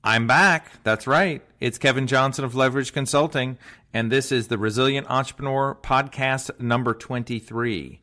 I'm back. That's right. It's Kevin Johnson of Leverage Consulting, and this is the Resilient Entrepreneur Podcast number 23.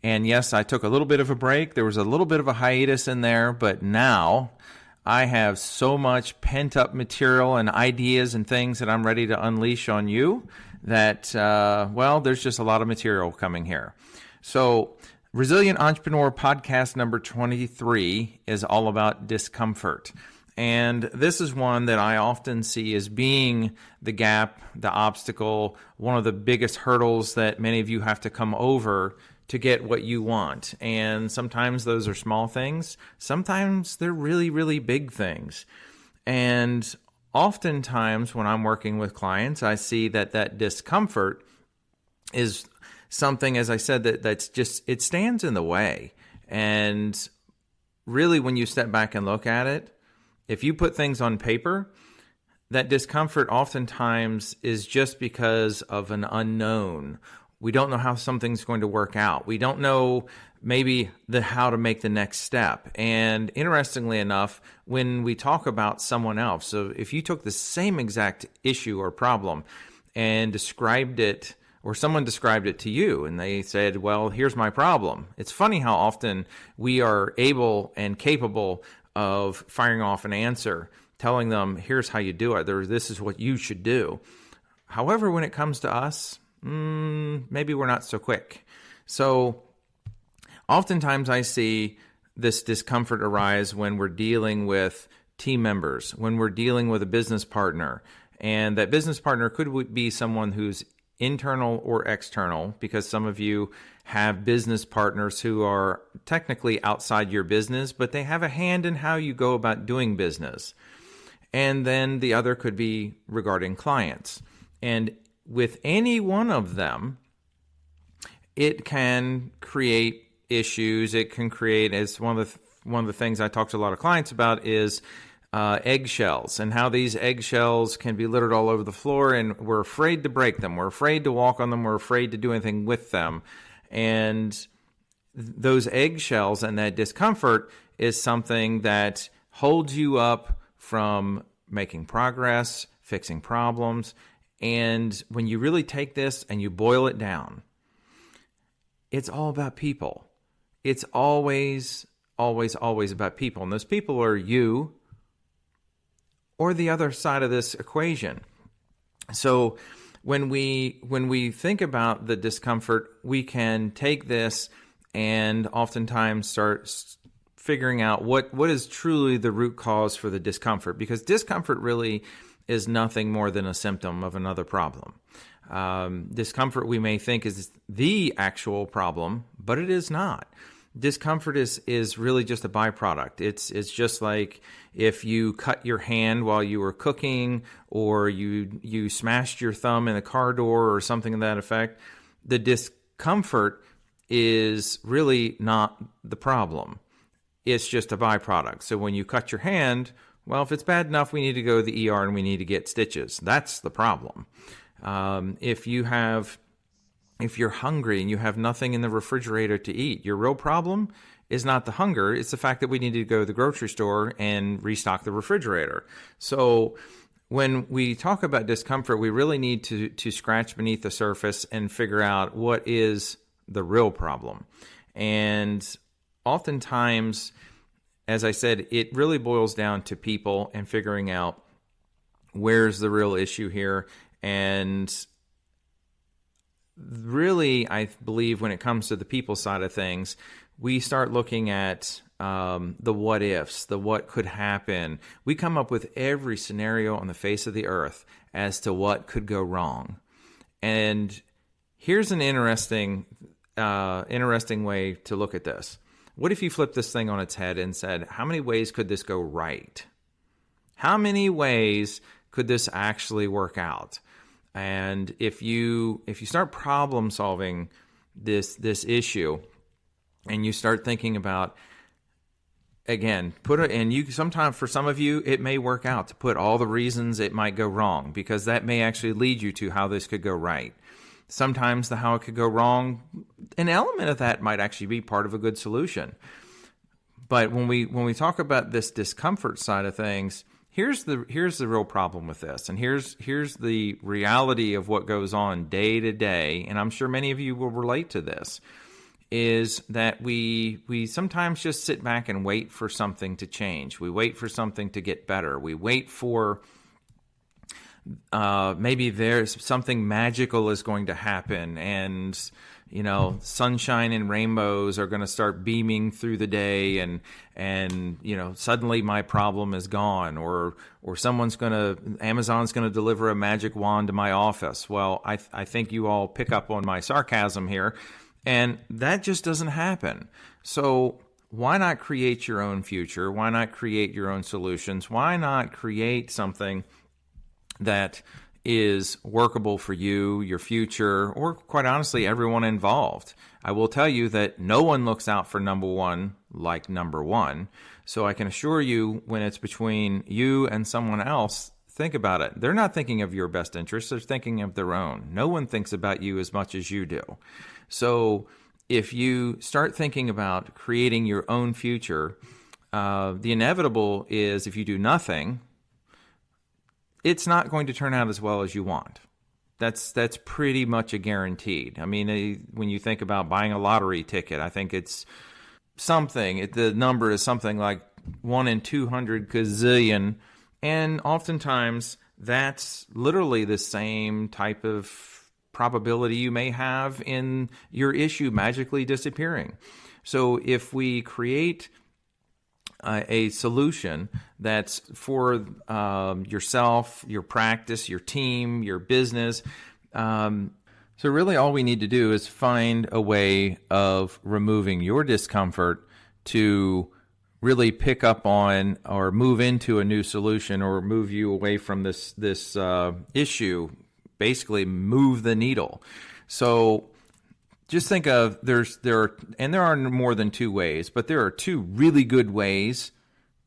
And yes, I took a little bit of a break. There was a little bit of a hiatus in there, but now I have so much pent-up material and ideas and things that I'm ready to unleash on you that, there's just a lot of material coming here. So Resilient Entrepreneur Podcast number 23 is all about discomfort. And this is one that I often see as being the gap, the obstacle, one of the biggest hurdles that many of you have to come over to get what you want. And sometimes those are small things. Sometimes they're really, really big things. And oftentimes when I'm working with clients, I see that discomfort is something, as I said, that's just, it stands in the way. And really, when you step back and look at it, if you put things on paper, that discomfort oftentimes is just because of an unknown. We don't know how something's going to work out. We don't know maybe how to make the next step. And interestingly enough, when we talk about someone else, so if you took the same exact issue or problem and described it, or someone described it to you and they said, well, here's my problem. It's funny how often we are able and capable of firing off an answer, telling them, here's how you do it. This is what you should do. However, when it comes to us, maybe we're not so quick. So oftentimes I see this discomfort arise when we're dealing with team members, when we're dealing with a business partner. And that business partner could be someone who's internal or external, because some of you have business partners who are technically outside your business, but they have a hand in how you go about doing business. And then the other could be regarding clients. And with any one of them, it can create issues. It can create, as one of the things I talk to a lot of clients about is eggshells, and how these eggshells can be littered all over the floor, and we're afraid to break them. We're afraid to walk on them. We're afraid to do anything with them. And those eggshells and that discomfort is something that holds you up from making progress, fixing problems. And when you really take this and you boil it down, it's all about people. It's always, always, always about people. And those people are you, or the other side of this equation. So when we think about the discomfort, we can take this and oftentimes start figuring out what is truly the root cause for the discomfort, because discomfort really is nothing more than a symptom of another problem. Discomfort we may think is the actual problem, but it is not. Discomfort is really just a byproduct. It's just like if you cut your hand while you were cooking, or you smashed your thumb in a car door or something to that effect. The discomfort is really not the problem. It's just a byproduct. So when you cut your hand, well, if it's bad enough, we need to go to the ER and we need to get stitches. That's the problem. If you're hungry and you have nothing in the refrigerator to eat, your real problem is not the hunger. It's the fact that we need to go to the grocery store and restock the refrigerator. So when we talk about discomfort, we really need to scratch beneath the surface and figure out what is the real problem. And oftentimes, as I said, it really boils down to people and figuring out where's the real issue here. And really, I believe when it comes to the people side of things, we start looking at the what ifs, the what could happen. We come up with every scenario on the face of the earth as to what could go wrong. And here's an interesting way to look at this. What if you flip this thing on its head and said, how many ways could this go right? How many ways could this actually work out? And if you start problem solving this issue, and you start thinking about, again, sometimes for some of you, it may work out to put all the reasons it might go wrong, because that may actually lead you to how this could go right. Sometimes the how it could go wrong, an element of that might actually be part of a good solution. But when we talk about this discomfort side of things, here's the real problem with this, and here's the reality of what goes on day to day, and I'm sure many of you will relate to this, is that we sometimes just sit back and wait for something to change. We wait for something to get better. We wait for maybe there's something magical is going to happen, and sunshine and rainbows are going to start beaming through the day, and suddenly my problem is gone, or Amazon's going to deliver a magic wand to my office. Well, I think you all pick up on my sarcasm here, and that just doesn't happen. So why not create your own future? Why not create your own solutions? Why not create something that is workable for you, your future, or quite honestly, everyone involved? I will tell you that no one looks out for number one like number one. So I can assure you, when it's between you and someone else, think about it. They're not thinking of your best interests. They're thinking of their own. No one thinks about you as much as you do. So if you start thinking about creating your own future, the inevitable is if you do nothing, it's not going to turn out as well as you want. That's pretty much a guaranteed. I mean, when you think about buying a lottery ticket, I think it's the number is something like 1 in 200 gazillion, and oftentimes that's literally the same type of probability you may have in your issue magically disappearing. So if we create a solution that's for yourself, your practice, your team, your business. So really all we need to do is find a way of removing your discomfort to really pick up on or move into a new solution, or move you away from this issue, basically move the needle. So just think of there are more than two ways, but there are two really good ways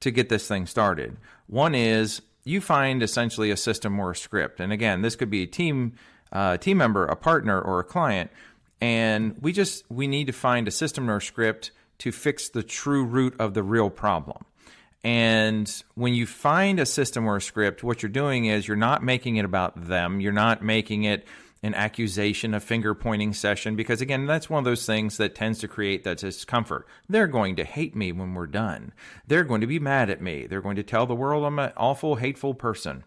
to get this thing started. One is you find essentially a system or a script, and again, this could be a team member, a partner, or a client, and we need to find a system or a script to fix the true root of the real problem. And when you find a system or a script, what you're doing is you're not making it about them. You're not making it an accusation, a finger-pointing session, because again, that's one of those things that tends to create that discomfort. They're going to hate me when we're done. They're going to be mad at me. They're going to tell the world I'm an awful, hateful person.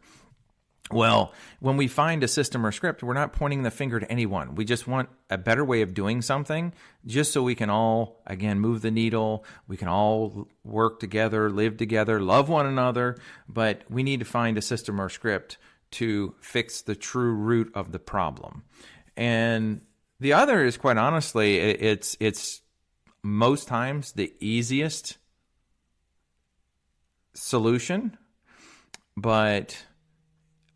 Well, when we find a system or script, we're not pointing the finger to anyone. We just want a better way of doing something, just so we can all, again, move the needle. We can all work together, live together, love one another, but we need to find a system or script to fix the true root of the problem. And the other is, quite honestly, it's most times the easiest solution, but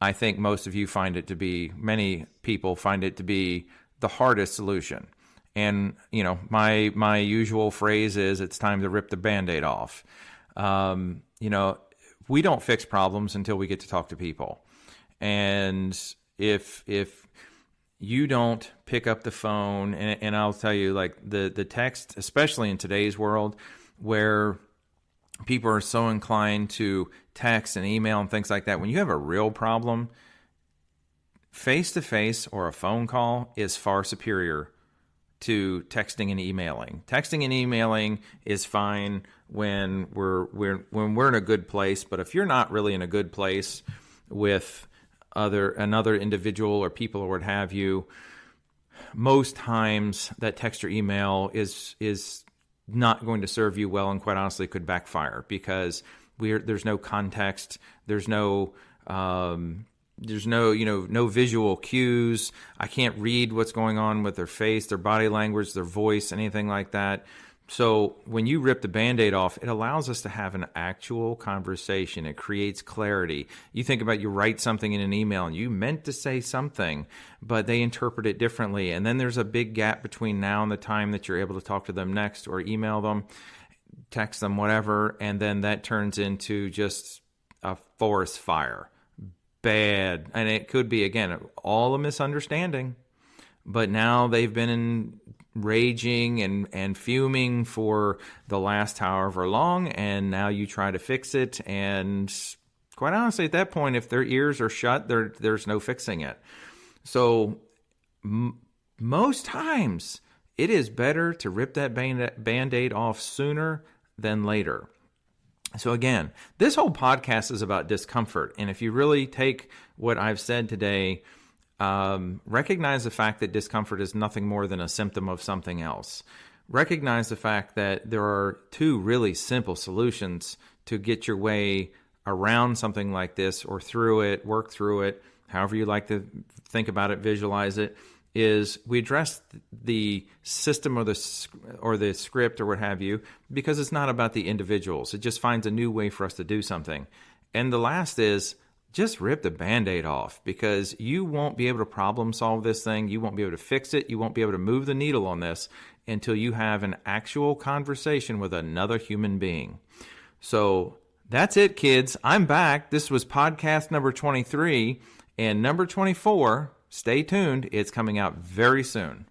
I think many people find it to be the hardest solution. And, my usual phrase is, it's time to rip the Band-Aid off. We don't fix problems until we get to talk to people. And if you don't pick up the phone, and I'll tell you, like the text, especially in today's world where people are so inclined to text and email and things like that, when you have a real problem, face-to-face or a phone call is far superior to texting and emailing. Texting and emailing is fine when we're in a good place, but if you're not really in a good place with another individual or people or what have you, most times that text or email is not going to serve you well, and quite honestly could backfire, because there's no context, there's no no visual cues. I can't read what's going on with their face, their body language, their voice, anything like that. So when you rip the Band-Aid off, it allows us to have an actual conversation. It creates clarity. You think about, you write something in an email and you meant to say something, but they interpret it differently. And then there's a big gap between now and the time that you're able to talk to them next, or email them, text them, whatever. And then that turns into just a forest fire. Bad. And it could be, again, all a misunderstanding. But now they've been raging and fuming for the last however long, and now you try to fix it, and Quite honestly, at that point, if their ears are shut, there's no fixing it. So most times, it is better to rip that Band-Aid off sooner than later. So again, this whole podcast is about discomfort. And if you really take what I've said today, recognize the fact that discomfort is nothing more than a symptom of something else. Recognize the fact that there are two really simple solutions to get your way around something like this, or through it, work through it, however you like to think about it, visualize it, is we address the system or the script or what have you, because it's not about the individuals. It just finds a new way for us to do something. And the last is just rip the Band-Aid off, because you won't be able to problem solve this thing. You won't be able to fix it. You won't be able to move the needle on this until you have an actual conversation with another human being. So that's it, kids. I'm back. This was podcast number 23, and number 24, stay tuned. It's coming out very soon.